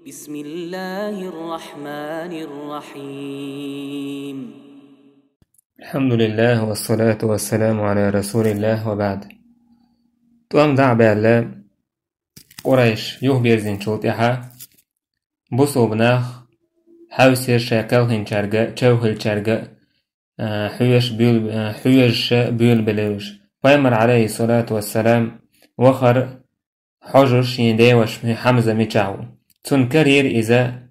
بسم الله الرحمن الرحيم. الحمد لله والصلاة والسلام على رسول الله وبعد. توام دع بالله قريش يهبيرزين شوطيحة بوصو بناخ حوسير شاكل هنشارجة تشوهل شارجة حيوش بيول بلوش ويمر عليه الصلاة والسلام وخر حجش ينديوش حمزة ميشاو تنكرير إذا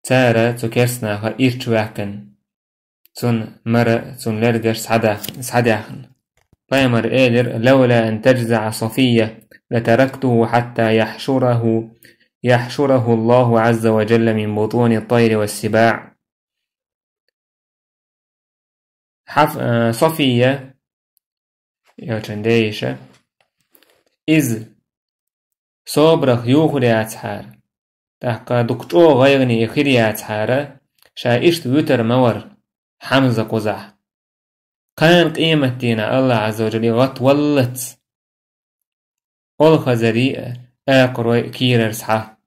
تارا تكرسنا إيرتواكن تن مرة تن لرجش سعداخن فيمر إيلر لولا أن تجزع صفية لتركته حتى يحشره الله عز وجل من بطون الطير والسباع. صفية يوتنديشة إذ صبرخ يوخريات حار تحقا دكتو غيرني إخريات حارة شايشت يوتر مور حمزة قزح كان قيمتنا الله عز وجل غط ولت أول خزريئة آقر كير رسحة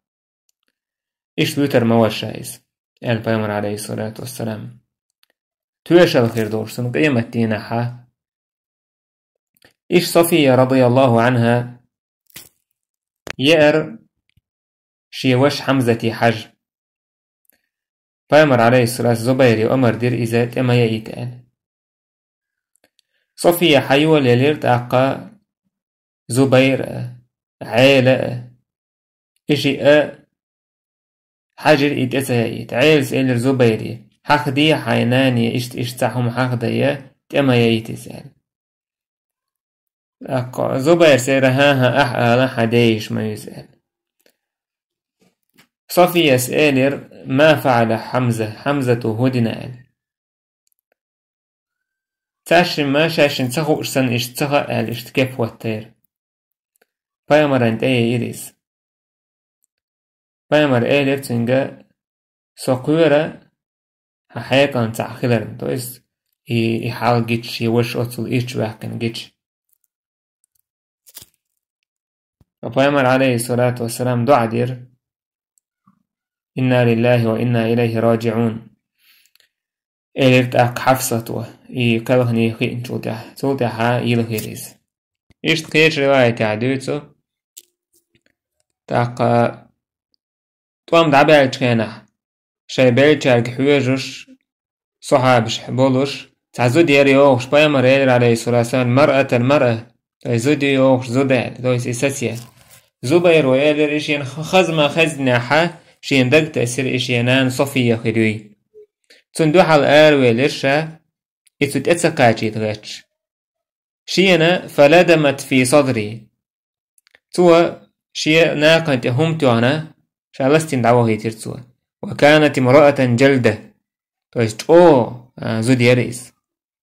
إيش يوتر مور شايس البيمر عليه الصلاة والسلام تويش الخير دورسن قيمتنا حا إيش صفية رضي الله عنها يأر شي وش حمزة حج بيمر عليه الصلاة زبيري وأمر دير إزات أما يأيتال صفية حيوة للير تاقا زبير عيلة إشي حجر إتسا يأيت عيل سئلر زبيري حق دي حيناني إشتاحهم حق دي أما يأيتسال زبير سيرهاها أحقا حديش ما يسأل صفية سئلر ما فعل حمزة هدنا تاشن ما شاشن تخو إرسان إشتغى إشتكيف واتير بايمر أنت إيريس بايمر إيلر تنجا سقورة حقيقة تعخيلر تويس يحاول جيتش يوش أطل إيش واحكن جيتش وبايمر عليه الصلاة والسلام دعا دير إنا لله وإنا إليه راجعون إليرت أك حفصة كالغني خين تولتها يلغيريز إيش تقيش رواية تعدوتو تاقا توام دعبالج كينا شاي بيلتشارك حويجوش صحابش حبولوش تعزو دياري يوغش بايمر إلير عليه الصلاة والسلام المرأة تعزو دي يوغش زودال دويس إساسيا زبير وإلير إشين خزمة خزناحة شين دق تأثير إشيانان صفية خدوي تندوح الآر ويلرشا إتوت أتساقاتي تغاتش شينا فلدمت في صدري توا شيا ناقنت هم توانا شالستين دعوه ترتوا وكانت امرأة جلدة تويست زو دياريس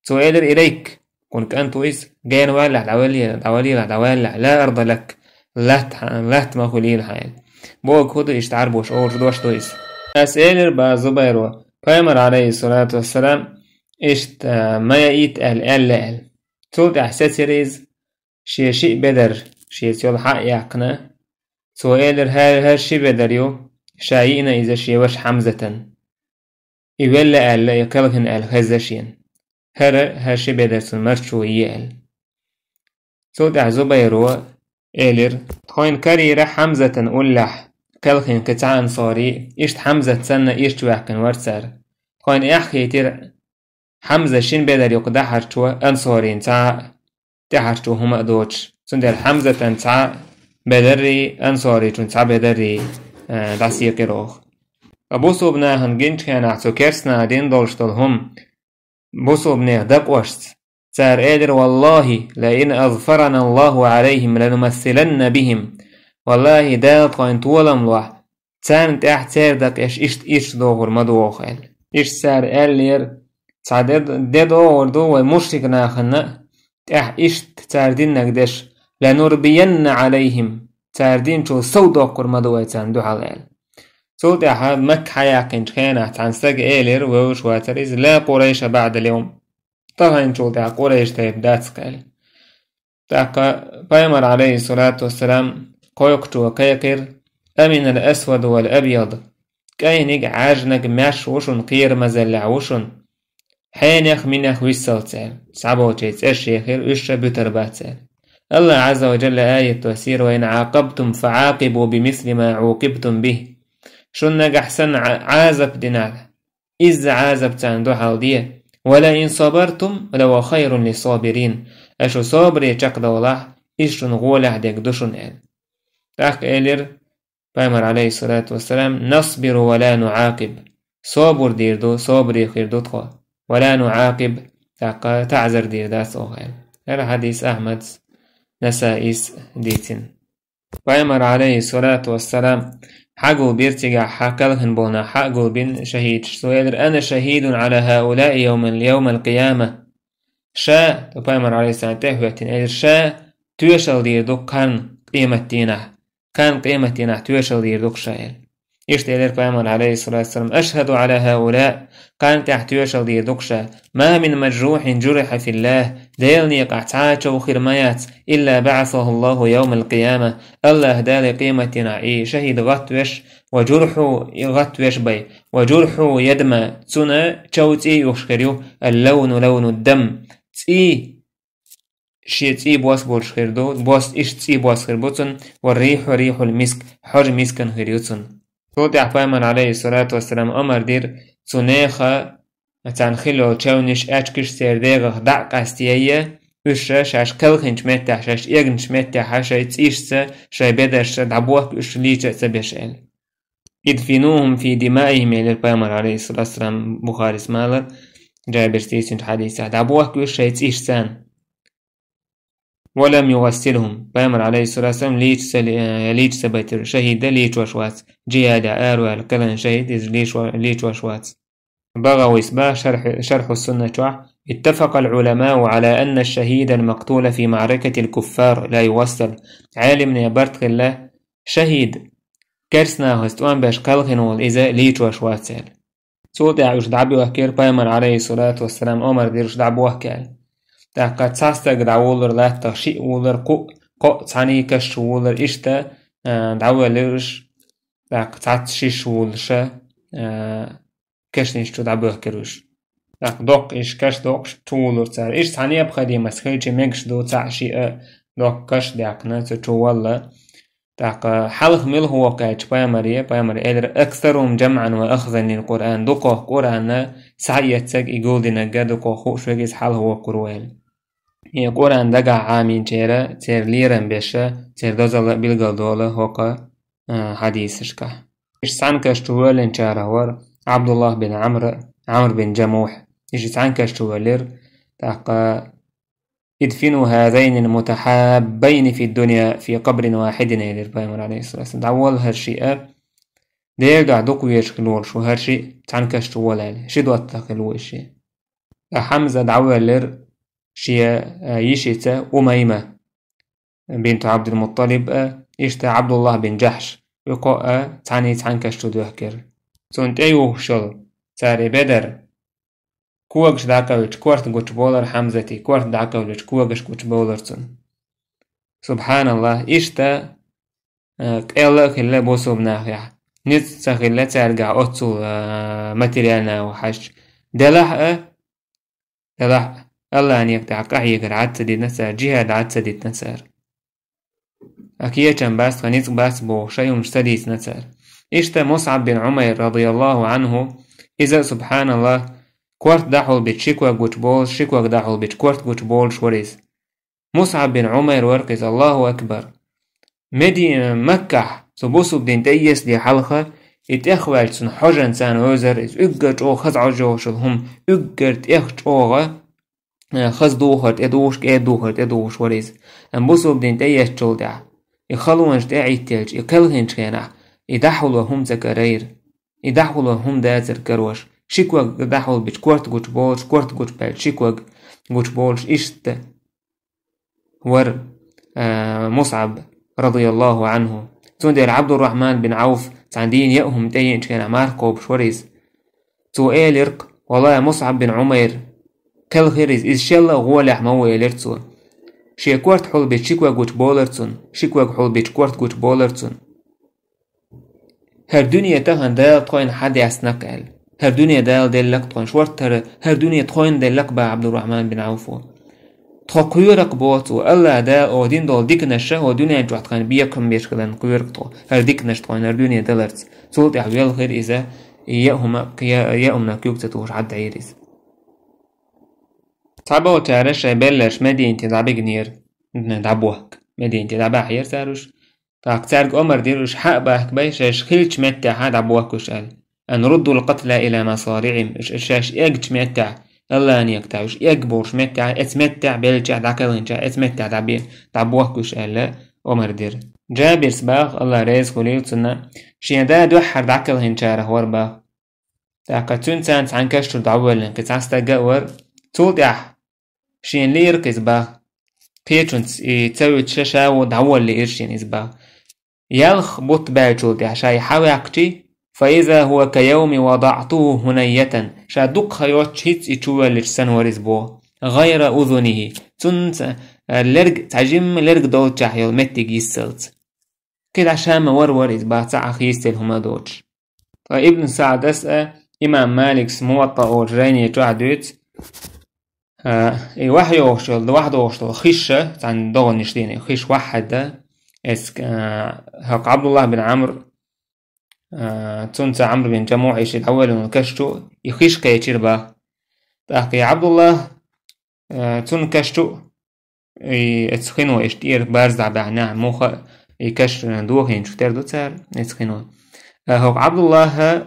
تو إلر إليك كونك أنت ويس جاين والع دعوالي لا أرضى لك لا تمخلي الحياة بوك خدو إشتعار بوش دوش دويس أسئلر با زبيرو بايمر عليه الصلاة والسلام إشت ما يأيت ال تولد أحساسي ريز شيء بدر شيء تيول حق يقنا سؤالر هر شيء بدر يو شايئنا إذا شيء وش حمزة يولا أل يكلهن خزشين هر شيء بدر سمرشو يال تولد أحزبيرو إلر تخوين كريرة حمزة أولح كلهن كتعان صاري إشت حمزة سنة إشت وحكن ورسر خوين إحكي تير حمزة شين بدر يقدحر تو أنصارين تحر تو هما دوتش سندر حمزة تاع بدري أنصاري تاع بدري داسي قروخ بوسو بناهن جنش كان عتو كرسنا دين دولشتل هم بوسو بناه دقوشت تار إدر والله لئن أظفرنا الله عليهم لنمثلن بهم والله دا قاين طولم لوح تان تحت سيردك إيش دوغر مدوخل إيش سار ألير تعدد دوغر دو ومشرك ناخنا تح إيش تاردين نقدش لنربين عليهم تاردين شو سودوغر مدوخل تان دو حلال سود أحد مك حياكين كينا تنسق إلير ووش واتريز لا قريش بعد اليوم طبعا شو تا قريش تايب داتسكال تاقا بايمر عليه الصلاة والسلام قويقتو وكيقر أمن الأسود والأبيض كاينك عاجنك ماش وشن قير مزلع وشن حينخ منخ ويسالتال سعبوتيت الشيخير إش بترباتال. الله عز وجل آية تفسير وإن عاقبتم فعاقبوا بمثل ما عوقبتم به. شنك أحسن عازب دينار إذ عازبت عن دوحة ديه ولئن صبرتم لو خير للصابرين. أشو صابري تشك دولح إشن غولح ديك دوشن إل تاك إلير بامر عليه الصلاة والسلام نصبر ولا نعاقب. صابر ديردو صابري خيردو تخوا ولا نعاقب تاك تعزر دير داس أوغيل. هذا حديث أحمد نسائس ديتين. بامر عليه الصلاة والسلام حقو بيرتجع حقلهن بونا حقو بن شهيد سويدر أنا شهيد على هؤلاء يوم القيامة. شاء بامر عليه الصلاة والسلام شاء توشل ديردو كان قيمتنا توشل ديردو شايل يشتغل بامر عليه الصلاة والسلام أشهد على هؤلاء كان تحتوشل ديردو شا ما من مجروح جرح في الله ديلني قعتاج وخرميات إلا بعثه الله يوم القيامة. الله دال قيمتنا شهيد غطوش وجرحه غطوش بي وجرحه يدمى تسنى تشوتي يشكريو اللون لون الدم تي شي بواس بولش خيردو بواس إش تي بواس خيربوتن والريح ريح المسك حر مسكن خيريوتن. صوت أحبامن عليه الصلاة والسلام أمر دير تنيخا تنخلو تشونش أشكش سيرديغ دعق استيايا وشش أش كلخنش متح شش إغنش متح شي تيشس شي بدرش دعبوك وش ليش سبيشل يدفنوهم في دمائهم إلى البامر عليه الصلاة والسلام. بخاري سمالر جابر ستيسن حديثة دعبوك وش شي تيشسان ولم يغسلهم. بامر عليه الصلاة والسلام ليش سبيتر شهيد ليش وشوات جيادة آروا الكلن شهيد ليش وشوات. بغوي إسباع شرح السنة. اتفق العلماء على أن الشهيد المقتول في معركة الكفار لا يوصل. عالم نيبرت الله شهيد كرسنا هستوان باش قلقنول إذا ليش وشوات سال صوت يعوش دعبي وحكير. بامر عليه الصلاة والسلام أمر ديرش دعبي وحكير تاقا تساستق دعولر لا تخشي ولر قو تعني كش ولر إشتا دعولرش تاقا تاتشيش ولشا كش نشتو دعبوه كروش تاق دوق إش كش دوق تولر تار إش تعني أبخدي مسخيجي ميكش دو تعشي دوق كش داقنا تتولى تاق حلق مل هو قايج بامر إدر أكثرهم جمعا وأخذا للقرآن دوقه قرآن سعيتك يقول دينا دوقه خوش ويجيز حل هو قروال. هي قرآن دقع عامين تيرا تير ليرن بيشا تير دوزل بلغل دولة هوقا حديثشكا. إش سعنكش تولين تشارهور عبد الله بن عمرو بن جموح إش سعنكش تولير تاقا ادفنوا هذين المتحابين في الدنيا في قبر واحد إلى بامر عليه الصلاة والسلام. دعوال هالشيء دير دعدوك ويشكلول شو هالشيء تعنكش تولال شدو التقلو الشيء. حمزة دعوالر شيء يشيتا أميمة بنت عبد المطلب إشتا عبد الله بن جحش يقوى تعنكش تدوهكر سنت أيوه شل تاري بدر كوغش داكاوش كورت قوش بولر حمزتي كورت داكاوش كوغش قوش بولر سبحان الله إشتا كألا خلا بوسو بناخيا نتسا خلا تارجع أتسو ماتريالنا وحش دلح الله أن يقطعك أحيك عدت دي نسار جهاد عدت دي نسار أكيد كان باس خنيت باس بو شيء مشتديت نسار. إشتا مصعب بن عمير رضي الله عنه إذا سبحان الله كورت داحول بتشيكوا قوش بول شيكوا داحول بتكورت قوش بول شوريز. مصعب بن عمير ورقز الله أكبر مدي مكة سبوسو بدين تيس دي حلقة اتأخوال سن حجن سان وزر إز اقرت او خزع جوشلهم اقرت اخت اوغا خز دوخرت ادوش وريز انبوسو بدين تيس جولدع يخلوانش داعي تلج يقلهنش كينا يدحولو هم زكرير يدحولو هم دازر كروش شيكوغ دحول بيش كورت قوش بولش كورت قوش بال شيكوغ قوش بولش إشت ور مصعب رضي الله عنه تندر عبد الرحمن بن عوف تعندين يأهم تاين كان عمار قوب شوريز تو إيلرق والله مصعب بن عمير كل خيريز إذ شلا غولح مو إيلرتسو شي كورت حول بيت شيكوغ قوش بولرتسون شيكوغ حول بيت كورت قوش بولرتسون هر دنيا تهان دال تخوين حد يسنق قال هر دنيا دال دلك تخوين شورت هر دنيا تخوين دلك با عبد الرحمن بن عوف تخو قيورك بوت والله دا او دين دول ديك نشه و دنيا جوات خان بيكم بيشكلن قيورك تو هر ديك نشت خوين هر دنيا دلرت صوت يحويل خير إذا يأمنا كيوك تتوش عد عيريز صعبة وتعرش بلش مدينة دعبي جنير دعبوك مدينة دعبا حير ساروش تاك عمر ديروش حق باك بيشاش خيلش متع هاد عبوكوش قال أن ردوا القتلى إلى مصارعهم إشاش إيج متع الله أن يقتعوش إيجبوش متع اتمتع بلجع دعكالنجا اتمتع دعبوكوش قال لا عمر دير جابر سباغ الله ريز خليل صنع شين دا دوحر دعكالنجا رهور باغ تاكا تنسان عن كشتو دعوالن كتعستا قاور تولد اح شين لير كزباغ بيترنس تسوي تشاشا ودعوال لإرشين إزباغ يلخ بط باجول دي عشا يحاوي عقتي فإذا هو كيوم وضعته هنية شا دوق خيوت شيت يتشوى لجسان ورزبو غير أذنه تنس لرق تعجم لرق دول جاحيو متق يسلت كده عشا مورور إزباغ تعاق يستل هما دوش ابن سعد أسأل إمام مالك سموطة أو جريني يتوعدوت واحد يوشل واحد يوشل خيشة عن دول نشتيني خيش واحد ده اسك هق عبد الله بن عمرو تنسى عمرو بن جموع يشيل أول ونكشتو يخيش كيتشير با تحكي عبد الله تن كشتو يتسخنو يشتير بارز عبعنا موخ يكشت ندوه ينشتر دو تسار يتسخنو هق عبد الله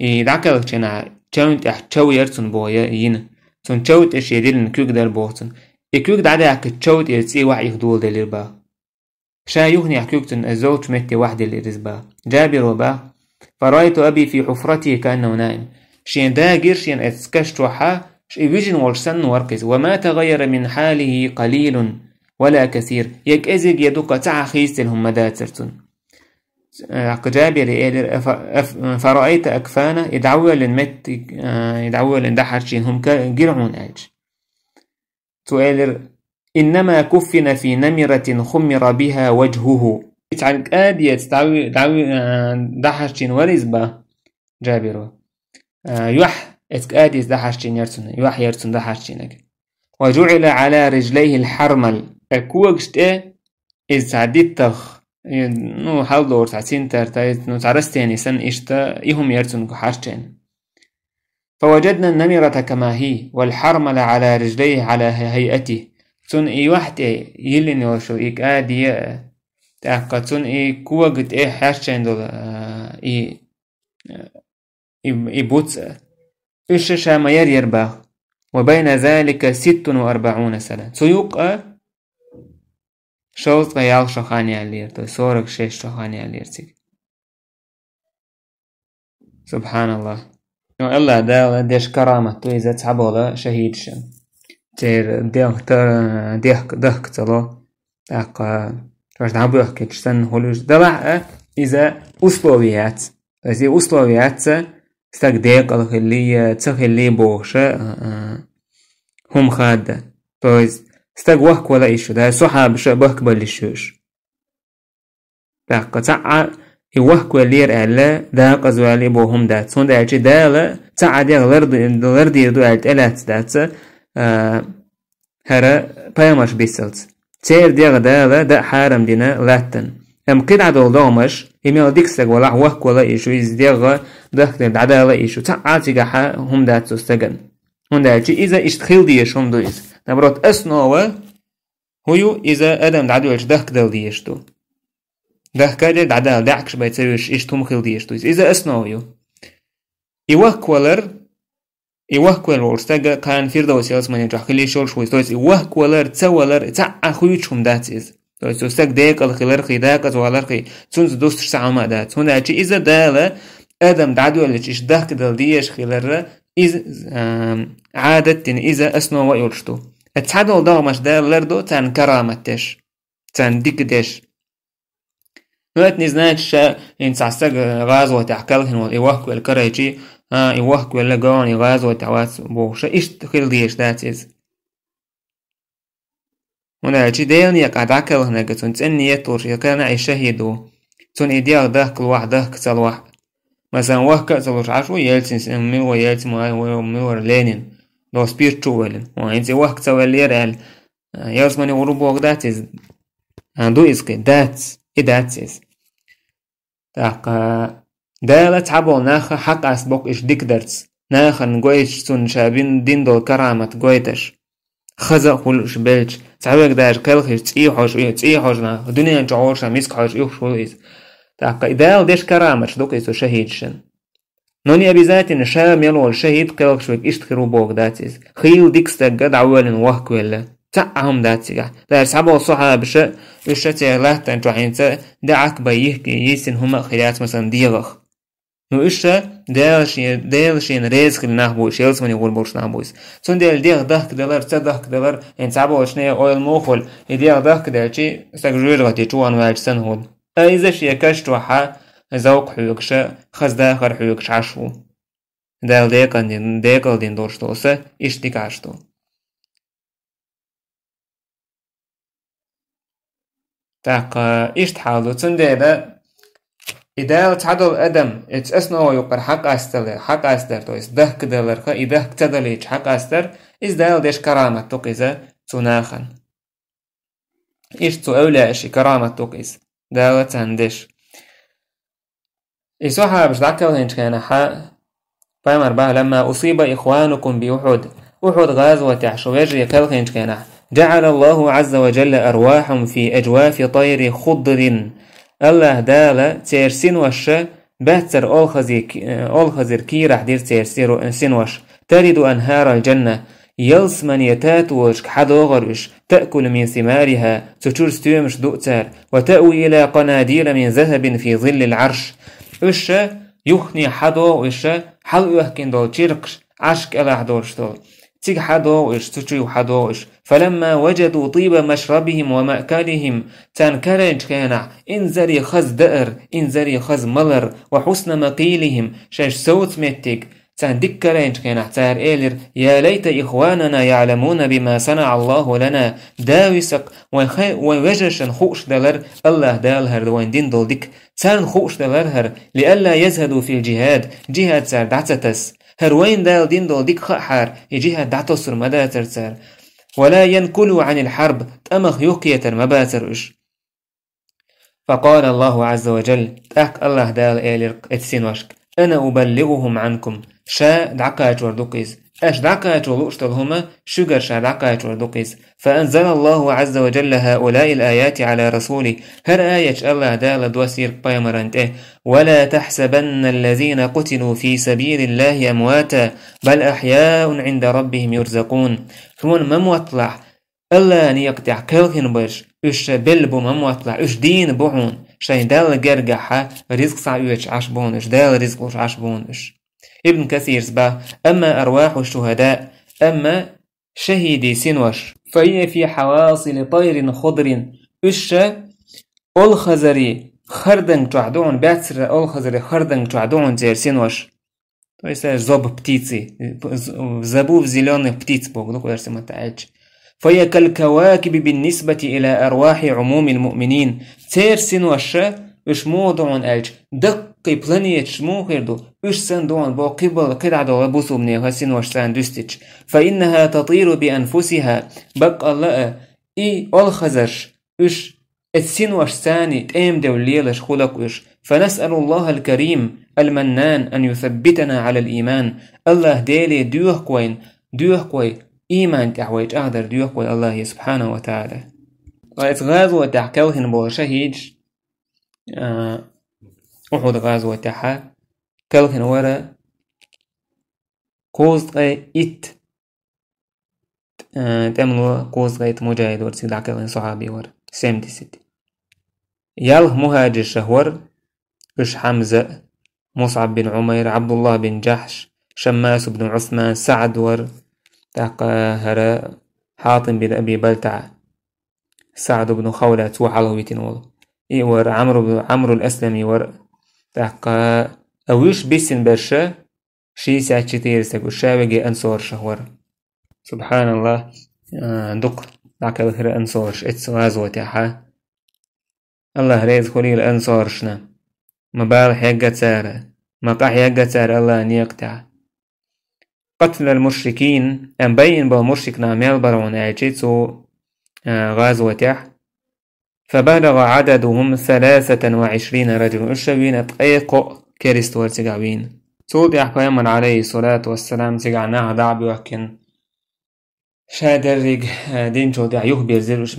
يدعكالك جنا جاونت احتشو يرسن بويا ين تون تشوت اش يدير نكوك دار بوتن يكوك دعدا عك تشوت يرسي وعي خدول دلير با شا يغني عكوك تن الزوج متي واحد اللي با جابر وبا فرأيت أبي في حفرته كأنه نائم شين داقر شين اتسكشت وحا شيفيجن ورسن وركز وما تغير من حاله قليل ولا كثير يك ازيق يدوك تعخيستل هم داترتن جابر إيلر فرأيت أكفانا يدعوى للمت يدعوى لندحرشين هم جرعون أج تؤلر إنما كفن في نمرة خمر بها وجهه يتعلق آدية دعوى دحرشين ورزبا جابر يوح آدية دحرشين يرسون يوح يرسون دحرشينك وجعل على رجليه الحرمل كوكشت إذ تعديت تخ نو حال دور تعسين ترتايت نو تعرستين سن إشتا إهم يرسون كحاشتين فوجدنا النمرة كما هي والحرمل على رجليه على هيئته تون إي واحد يلين يوشو إيك آدية تأكا تون إي كوغت إي حاشتين دول إي بوتس إيش شاما يرباغ وبين ذلك 46 سنة سيوق شوز غيال شخاني علير تو سورك شيش شخاني علير تيك سبحان الله نو الله دا ديش كرامة تو إذا تعبولا شهيد شن تير ديك تلو تاقا تواش نعبوه كتشتن هلوش دلع إذا أسلوبيات إذا أسلوبيات ستاك ديك الخلية تخلي بوشة هم خادة تو استاق وحك ولا إيشو ده صحاب شو بحك بالشوش تاقا وحك ولير ألا ده قزوالي بوهم دات سون ده أجي ده لا تعادي غلرد يردو ألت ألات دات هرا بايماش بيسلت تير ديغ ده لا ده حارم دينا لاتن هم قيد عدو دومش يميل ديكسك ولا وحك ولا إيشو إز ديغ دخت عدا لا إيشو تعاتي قحا هم دات سستغن هم ده أجي إذا إشتخيل ديش هم دويز نبرات أسنوه هو إذا أدم دعدو إيش دهك دل ديشتو دهك دل دعدال دعكش بيتسويش إيش تمخيل ديشتو إذا أسنوه يوهكولر ورستاق كان فيردوس يلسمان ينجح خلي شول شويس تويس يوهكولر تسولر تعا خويتشهم داتيز تويس توستاق ديك الخلرقي داك زوالرقي تونز دوستش سعوما دات هنا أجي إذا دالا أدم دعدو إيش دهك دل ديش خلر إذا عادة إذا أسنوه يلشتو اتحدو دغمش دا لردو تان كرامتش تان ديكدش نوات نزناتش ينسعسق غازو تحكالهن والإيوهكو الكرايجي إيوهكو اللقوني غازو تعواس بوشا إيش تخيل ديش داتيز هنا يجي ديلني يقعد عكالهن قتون تأني يطور يكان عيشهيدو تون إدياغ دهك الواحد دهك تلواح مثلا وهك تلوش عشو يلتن ميو يلتن ميو لينين لو سبير تشوولن وإنتي وهك تولير ال يلسمني غروبوغ داتيز دو إسكي داتس إداتسيز تاق دالة تعبو ناخا حق أسبوك إش ديكدرتس ناخا نقويش تون شابين دين دول كرامة قويتش خزق خلوش بلش تعبك داش كالخيش تيحوش نا دنيا جعورشا ميسك حوش إيوش تاق إدال ديش كرامة دوك إسو شهيدشن نوني أبي ذاتي نشام يلو الشهيد كالخ شوك إشتخرو بوغ داتيز خيل ديكستك قد عوالن وهك ولا تعهم داتيغا دار سعبو صحاب شا وشتي الله تنجو حينتا دعك بيهكي يسن هما خيات مثلا ديغخ نو إشا دالشين ريزخ لناخبوش يلسمني غربوش ناخبوش سون ديال ديغ دهك دلار تدهك دلار إن سعبو شنية أويل موخول يديغ دهك دالشي ساقجوير غتي چوان واج سنهول أيزش يكاشتو حا زوق حيوكشا خز داخر حيوكش عشو دال ديكال دين دورشتوسا إشتكاشتو تاق إشت حالو تنديدا إدال تعدل أدم إتس أسنو يقر حق أستر تو إس دهك دلرخا إدهك تدليج حق أستر إس دال ديش كرامة توقيزة تناخن إشت تو أولى أشي كرامة توقيز دالة تندش إسوحا بش دعكال هنش كان حا بايمر باه لما أصيب إخوانكم بأحد غازوة عشويج يكال هنش كان جعل الله عز وجل أرواحهم في أجواف طير خضر الله دالا تيرسين وشا باتر أول كي راح دير تيرسين وش ترد أنهار الجنة يلس من يتاتوش كحدوغرش تأكل من ثمارها تشور ستيومش دؤتر وتأوي إلى قناديل من ذهب في ظل العرش إشا يخني حدو إشا حلو يحكين دول تشيركش عشك ألا حدوش دول تيج حدوش تشيو حدوش فلما وجدوا طيب مشربهم ومأكلهم تنكرج كان انزري خز دأر انزري خز ملر وحسن مقيلهم شاش صوت متك تندكرج كان تار إيلر يا ليت إخواننا يعلمون بما صنع الله لنا داوسق ووجشن خوش دلر الله دالهر دوين دين دول ديك تان خوش دلرهر لألا يزهدوا في الجهاد جهاد سار دعتتس هروين دال دين دول ديك خحار يجيهاد دعتسر مدى ترتر ولا ينكلوا عن الحرب تأمخ يقيتر مباترش فقال الله عز وجل تأك الله دال إيلر اتسين وشك أنا أبلغهم عنكم شا دعكاج وردقيز أش دعكاج ولوشتلهما شجر شا دعكاج وردقيز فأنزل الله عز وجل هؤلاء الآيات على رسوله هر آية الله دال دوسير بايمرانته ولا تحسبن الذين قتلوا في سبيل الله أمواتا بل أحياء عند ربهم يرزقون كمون مموطلع الله نيقطع كلهن بش إش بلبو مموطلع إش دين بوحون شاي دال جرجحة رزق صعيوش عشبونش دال رزقوش عشبونش ابن كثير سبا أما أرواح الشهداء أما شهيدي سنوش فهي في حواصل طير خضر إش الخزري خردن تعدون باتر الخزري خردن تعدون زير سنوش то есть зоб птицы забув зеленых птиц Бог فهي كالكواكب بالنسبة إلى أرواح عموم المؤمنين تيرسن وشا إش موضوعن ألج دقي بلانيت شموخردو إش سندوان بو قبل قدعدو وبوثو منيها سن وشسان دستج فإنها تطير بأنفسها بق الله إي الخزرش إش السن وشساني تأم دوليلش خلق إش فنسأل الله الكريم المنان أن يثبتنا على الإيمان الله ديلي دوه كوين إيمان تحويج أقدر ديوك الله سبحانه وتعالى غازوة تحكوهن بو شهيد أحد غازوة تحا كوهن ورا قوزغي إت تمنو قوزغي مجاهد ورسيد عكوهن صحابي ور سيمتي ستي ياله مهاجر شهور إش حمزة مصعب بن عمير عبد الله بن جحش شماس بن عثمان سعد ور هرا حاطم بن أبي بلتع سعد بن خولة وحلويتين والله ور عمرو الأسلمي ور أويش بيسن برشا شي ساعة كتير ساقو شاوغي أنصور شهور سبحان الله دق دعك بخير أنصورش اتسوازو تاحا الله ريز خليل أنصارشنا مبالح يقى تسارة مقاح يقى تسارة الله نيقتع قتل المشركين أن بين بالمشرك نعمل برون أجيتسو غازوة فبلغ عددهم 23 رجل الشبين أتقيق كريست والتقعبين سود يحكيمن عليه الصلاة والسلام تقعناها دعب وكن شادرق دين شود يخبر زلوش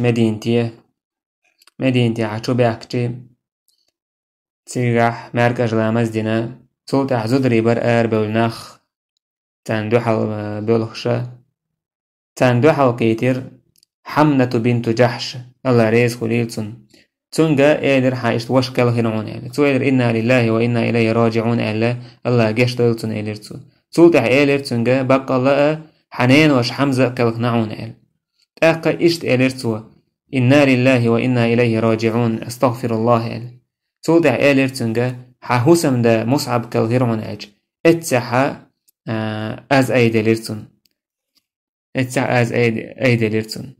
مدينتي عشو بيحكي تقع مركز لامز دينا سود يحزدري برقار بولناخ تندوحل بولخشة تندوحل كيتر حمنة بنت جحش الله ريز خليلتون تونجا إيدر حايشت وشكل هنون إيدر تو إيدر إنا لله وإنا إليه راجعون إلا الله جيش دلتون إيدر تو تولتح إيدر تونجا بقى الله حنين وش حمزة كالخنعون إيدر تأقى إشت إيدر تو إنا لله وإنا إليه راجعون استغفر الله إيدر تولتح إيدر تونجا حهوسم دا مصعب كالغيرون إيدر اتسحا از أيدلرتون اتسحا از أيدلرتون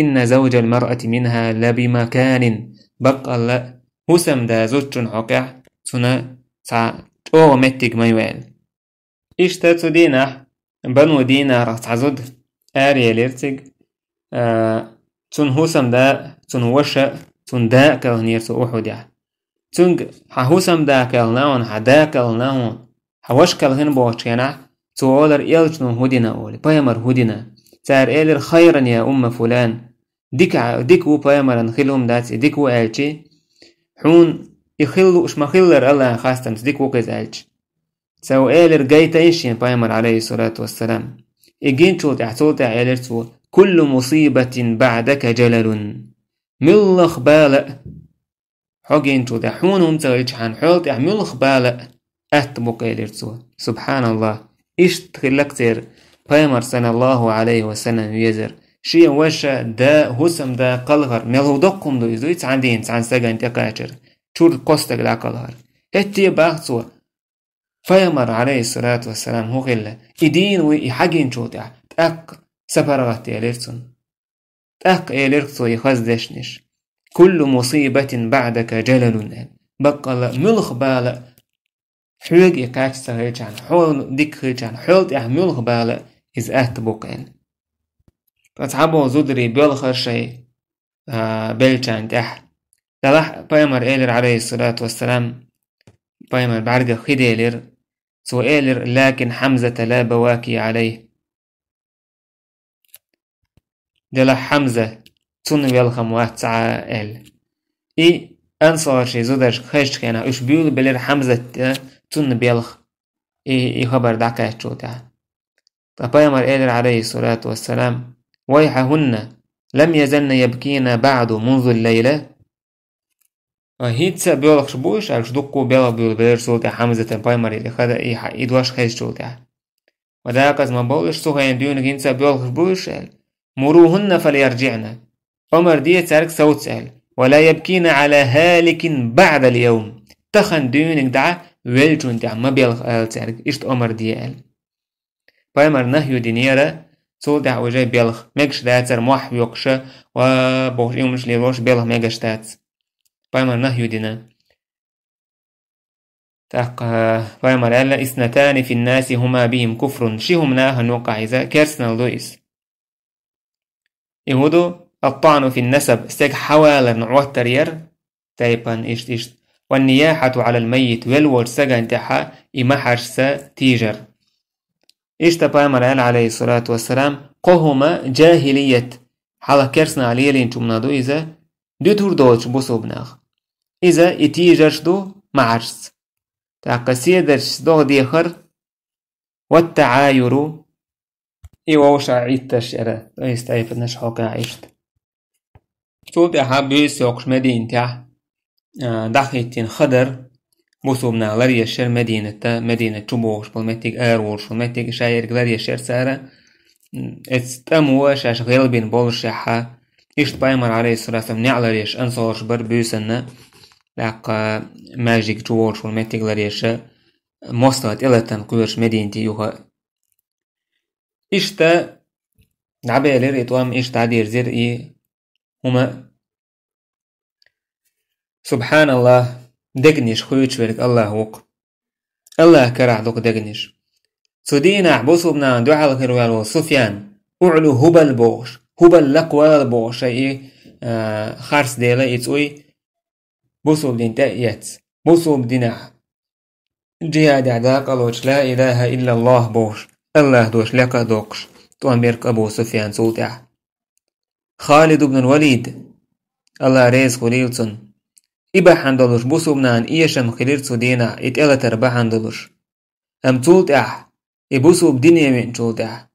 إن زوج المرأة منها لبمكان بقى الله هسم دا زوجون حقع سنة او متك ميوال اشتاتو دينا بنو دينا رتعزد آريا ليرتك تن هسم دا تن وشا تن دا كالنيرتو أحد تنج هسم دا كالناون حدا كالناون هوش كالهن بوشينا تولر إلجنو هدنا أولي بايمر هدنا تار إلر خيرا يا أم فلان ديكو بايمرا خلهم داتي ديكو آلتي حون يخلو إش ما خلر الله خاصة ديكو قز آلتي سو إلر جايتا إيشين بايمر عليه الصلاة والسلام إجين شوت احتوت إلر تو كل مصيبة بعدك جلل ملخ بالأ حقين شوت حونهم تغيش حان حولت ملخ بالأ أتبق إلر تو سبحان الله إيش تخلقتر بايمر صلى الله عليه وسلم يزر شيء وشا دا هسم دا قلغر ملو دقم دو يزو يتعندين عن سجن تقاشر شور قصتك لا قلغر هتي باختوا بايمر عليه الصلاة والسلام هو غلا إدين ويحاجين شوتع تأق سفرغت يلرسون تأق يلرسو يخزدشنش كل مصيبة بعدك جلل بقى ملخ بالا حوق يقاش سغيجان حول ديك خيجان حول ملخ بالا إز أتبقين فتحبو زدري بيلخر شيء بيلجان تح دلح بايمر إيلر عليه الصلاة والسلام بايمر بعرق خيد إيلر سو إيلر لكن حمزة لا بواكي عليه دلح حمزة تون بيلخم واتسعى إيل إي أنصار شي زدرش خيش كينا إش بيول بلر حمزة تون بيلخ إي خبر دعكات شوتها فبايمر إيلر عليه الصلاة والسلام ويحهن لم يزلن يبكين بعد منذ الليلة وهيتسا بيولخ شبوش ألش دقو بيلا بيول بلر سولتا حمزة بايمر إلي خدا إدواش خيش شوتها وداقز ما بولش سوخين ديونك هيتسا بيولخ شبوش مروهن فليرجعن عمر دي تارك سوت سأل ولا يبكين على هالك بعد اليوم تخن ديونك دعا ويلجون دعا ما بيولخ آل تارك إشت عمر دي آل بايمر نهيو دينيرا سول دع وجاي بيلخ ميجش داتر موح يوقشة وبوش يومش ليروش بيلخ ميجش دات بايمر نهيو دينا تاق بايمر ألا إثنتان في الناس هما بهم كفر شيهم ناها نوقع إذا كيرسنا لويس يهودو الطعن في النسب استيق حوالا نعوه ترير تايبان إشت والنياحة على الميت والور سجن تحا إمحش سا تيجر إشتا بايمر عليه الصلاة والسلام قهما جاهلية حالا كرسنا عليه لينشمنادو إذا دو تور دوش بوسو بناغ إذا إتيجرش دو معرس تاقا سيدرش دو ديخر والتعاير إيووش عيدتش إرا إستايفتنش حوكا عيشت سولت أحابيس يوقش مدينة دخيتين خدر بوسو بناغ لريشر مدينة شبوش بالمتيق آروش بالمتيق شاير لريشر سارة استموا شاش غيلبين بولشحة إشت بايمر عليه الصلاة والسلام نعلى ريش أنصارش بربوسنا لقى ماجيك جوارش والمتيق لريش مصلت إلتن قلرش مدينتي يوها إشتا دعبالر إتوام إشت عدير زر إيه هما سبحان الله دقنش خويتش ولك الله وق الله كرع دوق دقنش سودينا بوصبنا دعال خير سفيان أعلو هبل بوش هبل لقوال بوش أي خارس ديلا يتوي بوصب دين تأيت بوصب دينا جهاد عداق الوش لا إله إلا الله بوش الله دوش لك دوقش تواميرك أبو سفيان سوتع خالد بن الوليد الله ريز خليلتن إبا حندلوش بوصبنان إيشم خليرتو دينا إتألتر بحندلوش أم تولتع إبوصب دينيا من تولتع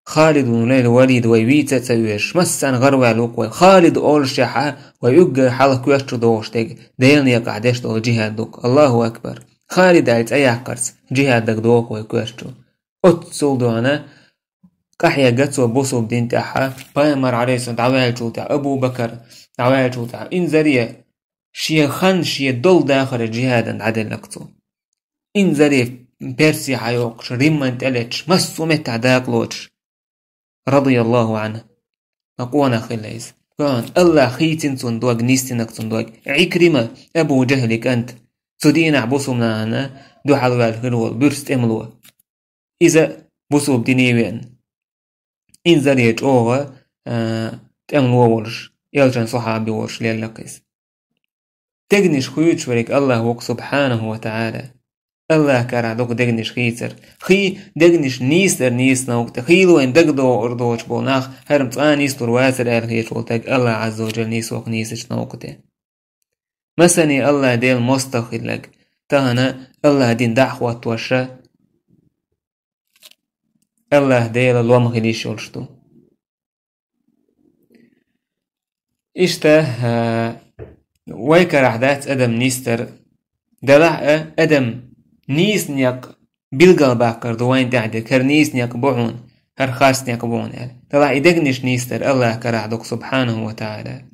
خالد بن الوليد ويبيت تسويش مسان غروع لوك خالد أول شحا ويوجه حلق يشتر دوشتك ديلن يقعدش دو جهاد دوك الله أكبر خالد عيت أيحكرس جهاد دك دوك ويكوشتر أتصل دوانا كحيا جتسو بوصو بدين تاحا بايمر عليسو دعوال جوتا أبو بكر دعوال جوتا إنزارية شي خان شي دول داخل جهادا عدل لكتو إنزارية بيرسي حيوقش ريمان تلتش مسو متع داقلوش رضي الله عنه أقوانا خليس كان الله خيتن تندوق نيستنك تندوق عكرمة أبو جهلك أنت سدينا بوصو منانا دو حلوال خلوال برست املوه إذا بوصو بدينيوين إن زريج أوغا تأملوه ورش يلجن صحابي ورش ليلقيس تغنش خيوش وريك الله وق سبحانه وتعالى الله كارع دوك دغنش خيتر خي دغنش نيستر نيس نوقت خيلو ان دغدو اردوش بوناخ هرم تقان نيستر واسر الخيش ولتك الله عز وجل نيس وق نيسش نوقته مسني الله ديل مستخل لك تهنا الله دين دعوة توشا الله ديل الوام خليش ولشتو اشته ويكرع دات ادم نيستر دلع ادم نيس نيق بيلقل باقر دوين دعدك هر نيس نيق بوعون هر خاص نيق بوعون طلع يدقنش نيستر الله كرعدك سبحانه وتعالى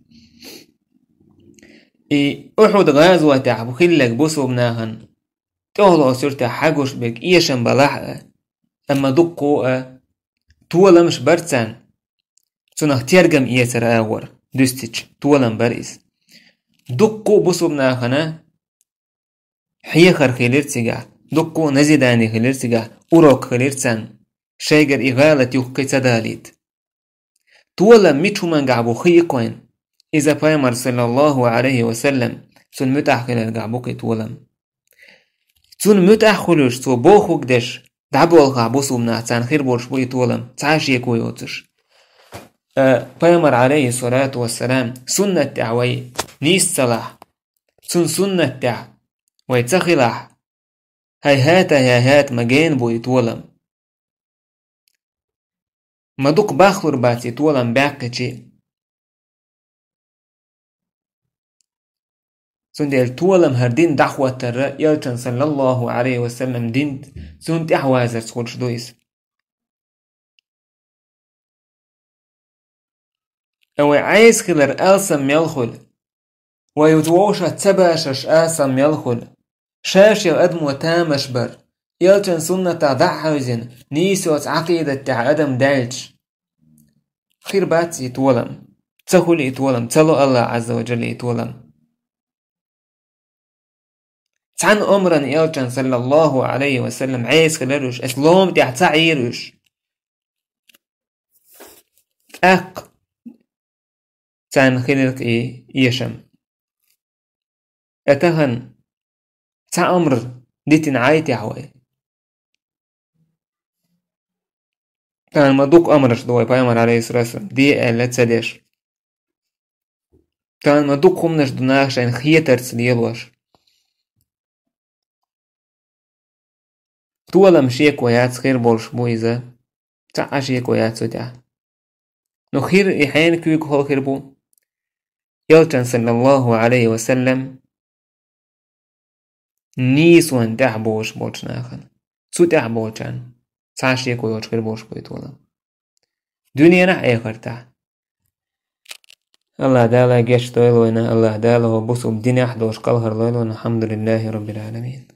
أحد غازوة تعب خلق بوسو بناهن تغلو سرتا حقوش بك إيشن بلاحة أما دقو طولا مش برتسان سنه تيرغم إيسر آور دوستيج طولا بريس دقو بوسو بناهن حيخر خليرتسيغا دقو نزيداني خليرتسيغا أوروك خليرتسان شايقر إغالة يوكي تداليت طولا ميتشو من قعبو خيقوين إذا بايمر صلى الله عليه وسلم سن متأخل القعبوكي طولم سن متأخلوش سو بوخوك دش دعبو القعبوسو مناعتان خير بورش بوي طولم تعاشي كوي وطش بايمر عليه الصلاة والسلام سنة تعوي نيس صلاح سنة تع ويتسخلاح هيهات مجين بوي طولم مدوق باخلور باتي طولم باقجي سندل طولم هردين دعوة ترى يلتن صلى الله عليه وسلم دين سنت أحوازر سخولش دويس أو عايز خلر آلسم يلخل ويتووشا تباشش آسم يلخل شاش يلأدم وتامش بر يلتن سنة دعوزن نيسوت عقيدة تع أدم دالج خير باتي يتولم تسخل يتولم تلو الله عز وجل يتولم تعن أمرا يلجن صلى الله عليه وسلم عايز خلالوش أسلوم تع تعيروش أق تعن خلالك يشم أتهن تع أمر ديتن عايتي عوي كان مدوق أمرش دوي بايمر عليه الصلاة والسلام دي ألا تسديش كان مدوق خمنش دوناش عن خيتر تسليلوش طولا مشيك ويات خير بولش بويزة تعاشيك ويات سودع نو خير إحيان كويك هو خير بو يلتن صلى الله عليه وسلم نيسوان تعبوش بولش ناخن سو تعبوشان تعاشيك ويات خير بولش بوي طولا دنيا نح ايخر تع الله دالا جيش طويلونا الله دالا وبصو بدين أحدوش قلهر ليلونا الحمد لله رب العالمين